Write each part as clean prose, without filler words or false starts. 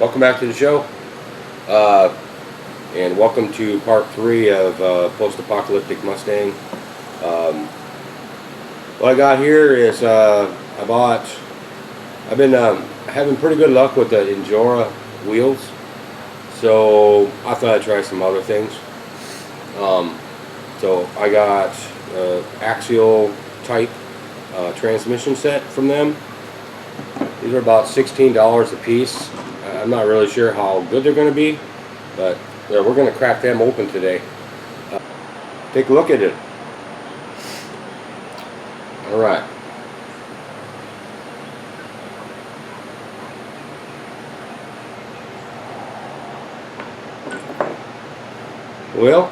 Welcome back to the show, and welcome to part 3 of Post Apocalyptic Mustang. What I got here is I've been having pretty good luck with the Injora wheels, so I thought I'd try some other things. So I got axial type transmission set from them. These are about $16 a piece. I'm not really sure how good they're going to be, but we're going to crack them open today. Take a look at it. Alright. Well,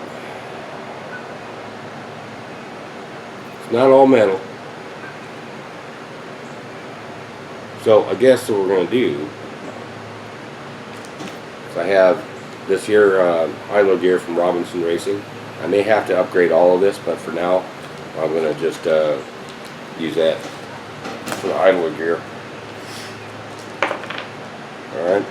it's not all metal. So I guess what we're going to do, I have this here idler gear from Robinson Racing. I may have to upgrade all of this, but for now I'm going to just use that for the idler gear. Alright.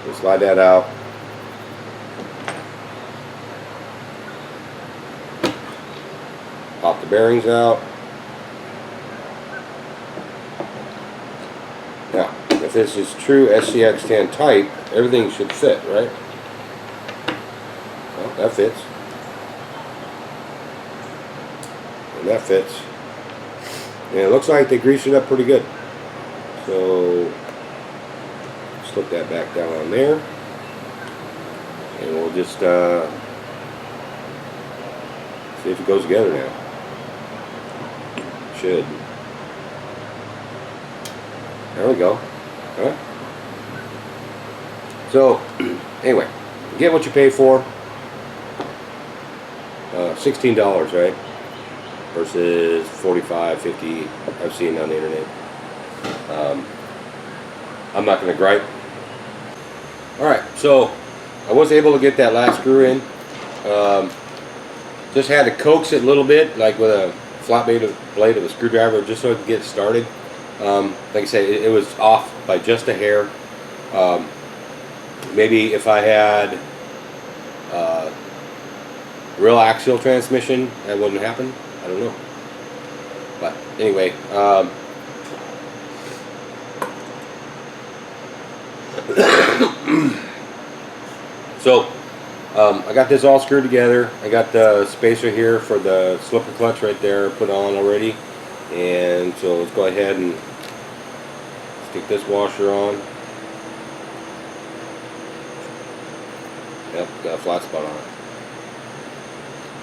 So slide that out. Pop the bearings out. Now, if this is true SCX10 type, everything should fit, right? Well, that fits. And that fits. And it looks like they greased it up pretty good. So, slip that back down on there. And we'll just see if it goes together now. Should. There we go. Huh? So, anyway, get what you pay for. $16, right? Versus $45, $50 I've seen on the internet. I'm not going to gripe. Alright, so I was able to get that last screw in. Just had to coax it a little bit, like with a flat blade of a screwdriver, just so I could get it started. Like I said, it was off by just a hair. Maybe if I had real axial transmission, that wouldn't happen. I don't know. But anyway, so I got this all screwed together. I got the spacer here for the slipper clutch right there put on already. And so let's go ahead and stick this washer on. Yep, got a flat spot on it.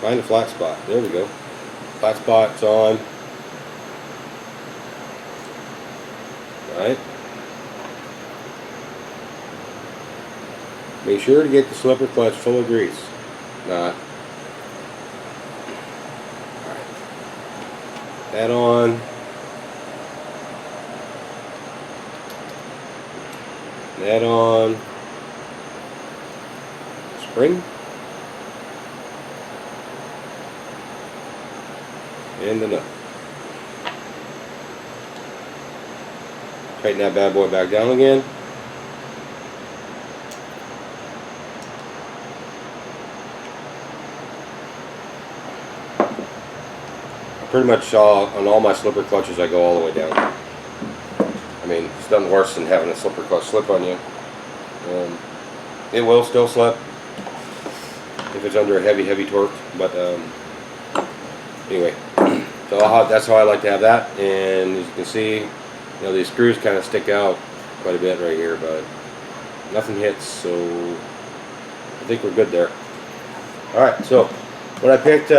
Find a flat spot. There we go. Flat spot's on. Alright. Make sure to get the slipper clutch full of grease. Not. Alright. That on. That on. Spring. And the nut. Tighten that bad boy back down again. Pretty much on all my slipper clutches I go all the way down. I mean, it's nothing worse than having a slipper clutch slip on you. It will still slip if it's under a heavy torque, but anyway, so that's how I like to have that. And as you can see, you know, these screws kind of stick out quite a bit right here, but nothing hits, so I think we're good there. Alright, so what I picked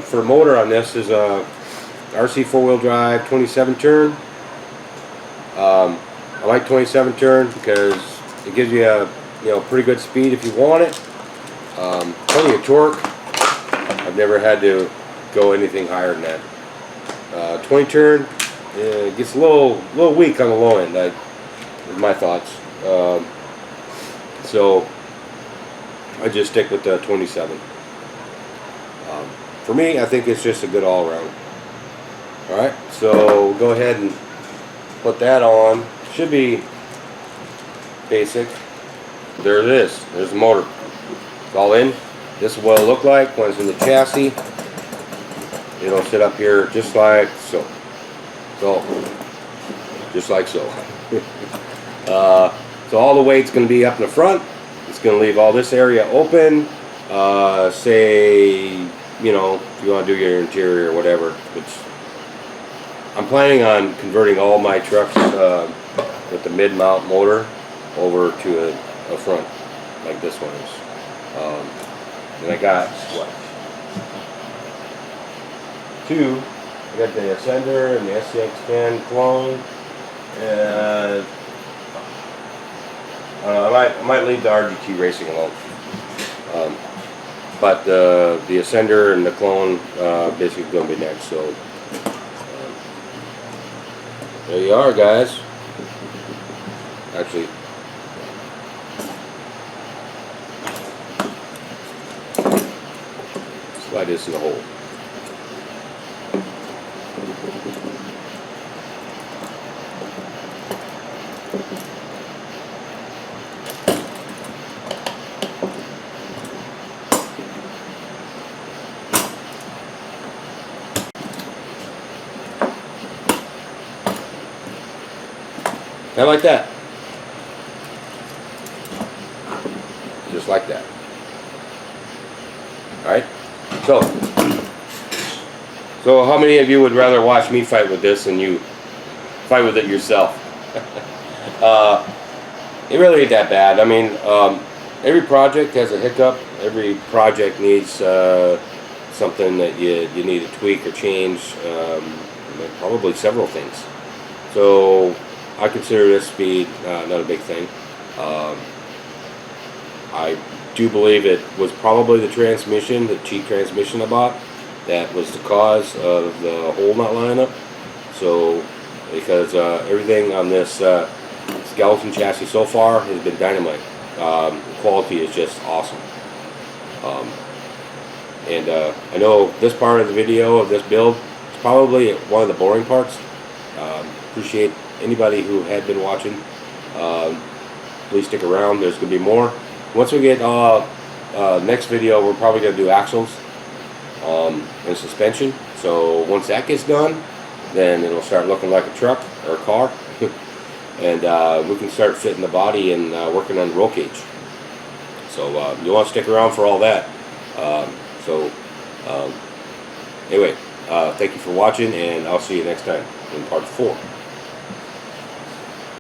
for motor on this is a RC 4-wheel drive 27 turn. I like 27 turn because it gives you a pretty good speed if you want it. Plenty of torque. I've never had to go anything higher than that. 20 turn gets a little weak on the low end. Is my thoughts. So I just stick with the 27. For me, I think it's just a good all-around. Alright, so go ahead and put that on. Should be basic. There it is. There's the motor. It's all in. This is what it'll look like when it's in the chassis. It'll sit up here just like so. Just like so. So all the weight's going to be up in the front. It's going to leave all this area open. Say, you know, if you want to do your interior or whatever. Which I'm planning on converting all my trucks with the mid-mount motor over to a front, like this one is. And I got what? Two. I got the Ascender and the SCX-10 clone, and I might leave the RGT Racing alone. But the Ascender and the clone basically going to be next. So there you are, guys. Actually, slide this in the hole. Kind of like that. Just like that. Alright? So how many of you would rather watch me fight with this than you fight with it yourself? It really ain't that bad. I mean, every project has a hiccup. Every project needs something that you need to tweak or change. Probably several things. So I consider this speed not a big thing. I do believe it was probably the transmission, the cheap transmission I bought, that was the cause of the hole not lining up. So, because everything on this skeleton chassis so far has been dynamite. The quality is just awesome. And I know this part of the video of this build is probably one of the boring parts. Appreciate anybody who had been watching. Please stick around. There's going to be more. Once we get next video, we're probably going to do axles and suspension. So once that gets done, then it'll start looking like a truck or a car. And we can start fitting the body and working on the roll cage. So you want to stick around for all that. Anyway, thank you for watching, and I'll see you next time in part 4.